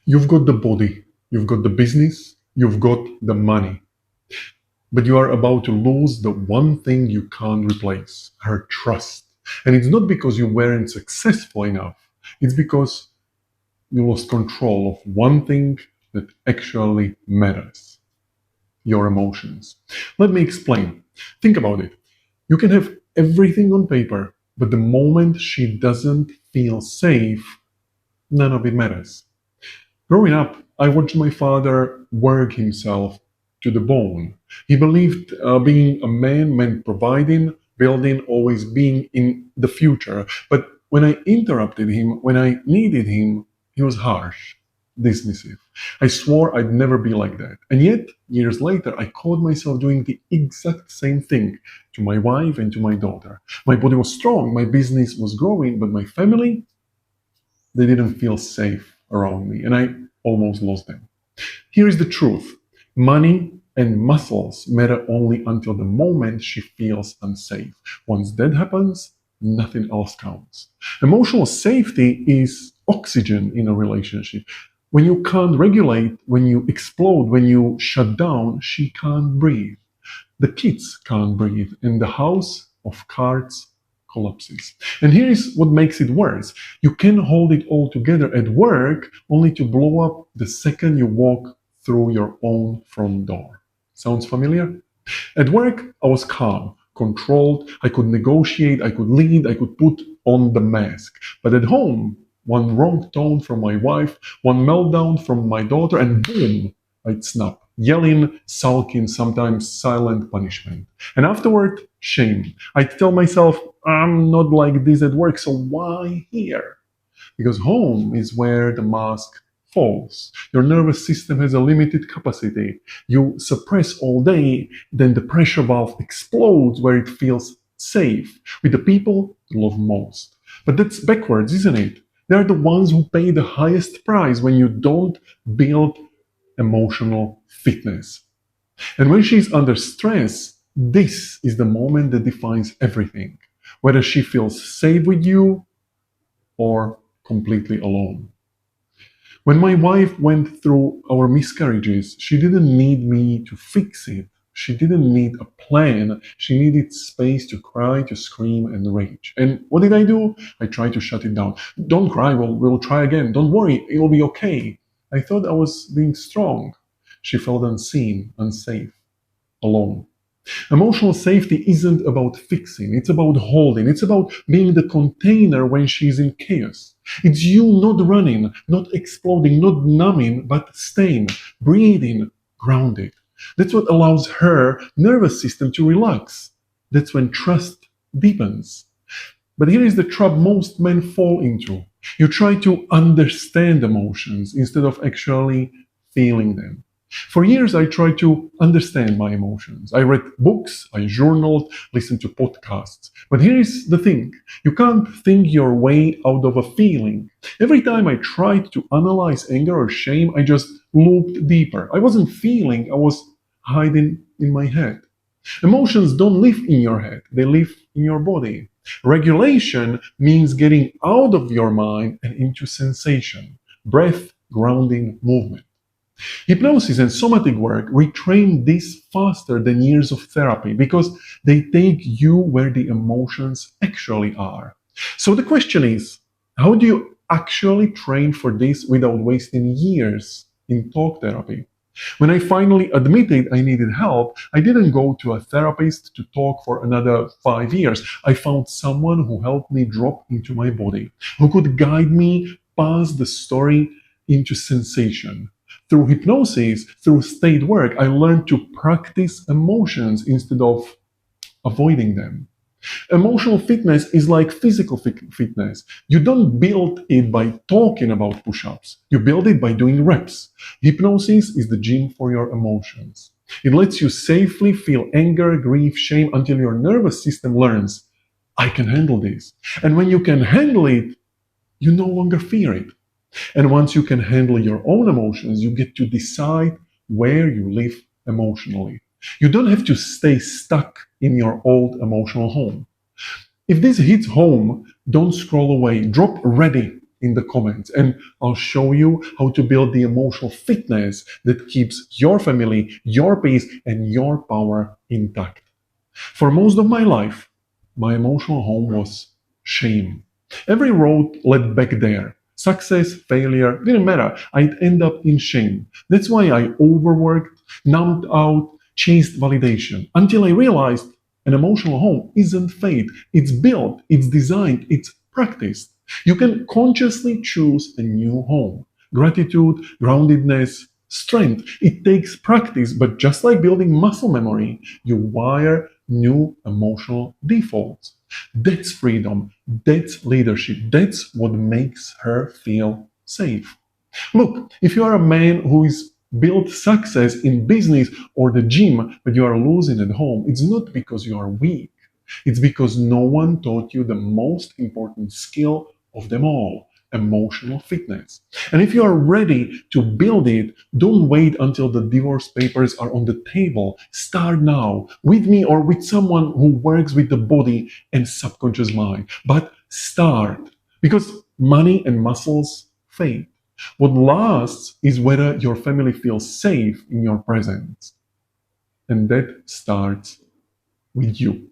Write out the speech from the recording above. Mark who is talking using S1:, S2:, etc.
S1: You've got the body, you've got the business, you've got the money, but you are about to lose the one thing you can't replace, her trust. And it's not because you weren't successful enough, it's because you lost control of one thing that actually matters, your emotions. Let me explain. Think about it. You can have everything on paper, but the moment she doesn't feel safe, none of it matters. Growing up, I watched my father work himself to the bone. He believed being a man meant providing, building, always being in the future. But when I interrupted him, when I needed him, he was harsh, dismissive. I swore I'd never be like that. And yet, years later, I caught myself doing the exact same thing to my wife and to my daughter. My body was strong, my business was growing, but my family, they didn't feel safe around me, and I almost lost them. Here is the truth: money and muscles matter only until the moment she feels unsafe. Once that happens, nothing else counts. Emotional safety is oxygen in a relationship. When you can't regulate, when you explode, when you shut down, she can't breathe. The kids can't breathe, and the house of cards collapses. And here is what makes it worse. You can hold it all together at work only to blow up the second you walk through your own front door. Sounds familiar? At work, I was calm, controlled, I could negotiate, I could lead, I could put on the mask. But at home, one wrong tone from my wife, one meltdown from my daughter, and boom, I'd snap, yelling, sulking, sometimes silent punishment. And afterward, shame. I'd tell myself, I'm not like this at work, so why here? Because home is where the mask falls. Your nervous system has a limited capacity. You suppress all day, then the pressure valve explodes where it feels safe, with the people you love most. But that's backwards, isn't it? They're the ones who pay the highest price when you don't build emotional fitness. And when she's under stress, this is the moment that defines everything, whether she feels safe with you or completely alone. When my wife went through our miscarriages, she didn't need me to fix it. She didn't need a plan. She needed space to cry, to scream, and rage. And what did I do? I tried to shut it down. Don't cry, we'll try again. Don't worry, it'll be okay. I thought I was being strong. She felt unseen, unsafe, alone. Emotional safety isn't about fixing, it's about holding, it's about being the container when she's in chaos. It's you not running, not exploding, not numbing, but staying, breathing, grounded. That's what allows her nervous system to relax. That's when trust deepens. But here is the trap most men fall into. You try to understand emotions instead of actually feeling them. For years, I tried to understand my emotions. I read books, I journaled, listened to podcasts. But here is the thing: you can't think your way out of a feeling. Every time I tried to analyze anger or shame, I just looked deeper. I wasn't feeling, I was hiding in my head. Emotions don't live in your head, they live in your body. Regulation means getting out of your mind and into sensation, breath, grounding, movement. Hypnosis and somatic work retrain this faster than years of therapy because they take you where the emotions actually are. So the question is, how do you actually train for this without wasting years in talk therapy? When I finally admitted I needed help, I didn't go to a therapist to talk for another 5 years. I found someone who helped me drop into my body, who could guide me past the story into sensation. Through hypnosis, through state work, I learned to practice emotions instead of avoiding them. Emotional fitness is like physical fitness. You don't build it by talking about push-ups. You build it by doing reps. Hypnosis is the gym for your emotions. It lets you safely feel anger, grief, shame until your nervous system learns, I can handle this. And when you can handle it, you no longer fear it. And once you can handle your own emotions, you get to decide where you live emotionally. You don't have to stay stuck in your old emotional home. If this hits home, don't scroll away. Drop ready. in the comments, and I'll show you how to build the emotional fitness that keeps your family, your peace, and your power intact. For most of my life, my emotional home was shame. Every road led back there. Success, failure, didn't matter. I'd end up in shame. That's why I overworked, numbed out, chased validation until I realized an emotional home isn't fate. It's built, it's designed, it's practiced. You can consciously choose a new home. Gratitude, groundedness, strength. It takes practice, but just like building muscle memory, you wire new emotional defaults. That's freedom. That's leadership. That's what makes her feel safe. Look, if you are a man who is built success in business or the gym, but you are losing at home, it's not because you are weak. It's because no one taught you the most important skill of them all, emotional fitness. And if you are ready to build it, don't wait until the divorce papers are on the table. Start now with me or with someone who works with the body and subconscious mind. But start because money and muscles fade. What lasts is whether your family feels safe in your presence. And that starts with you.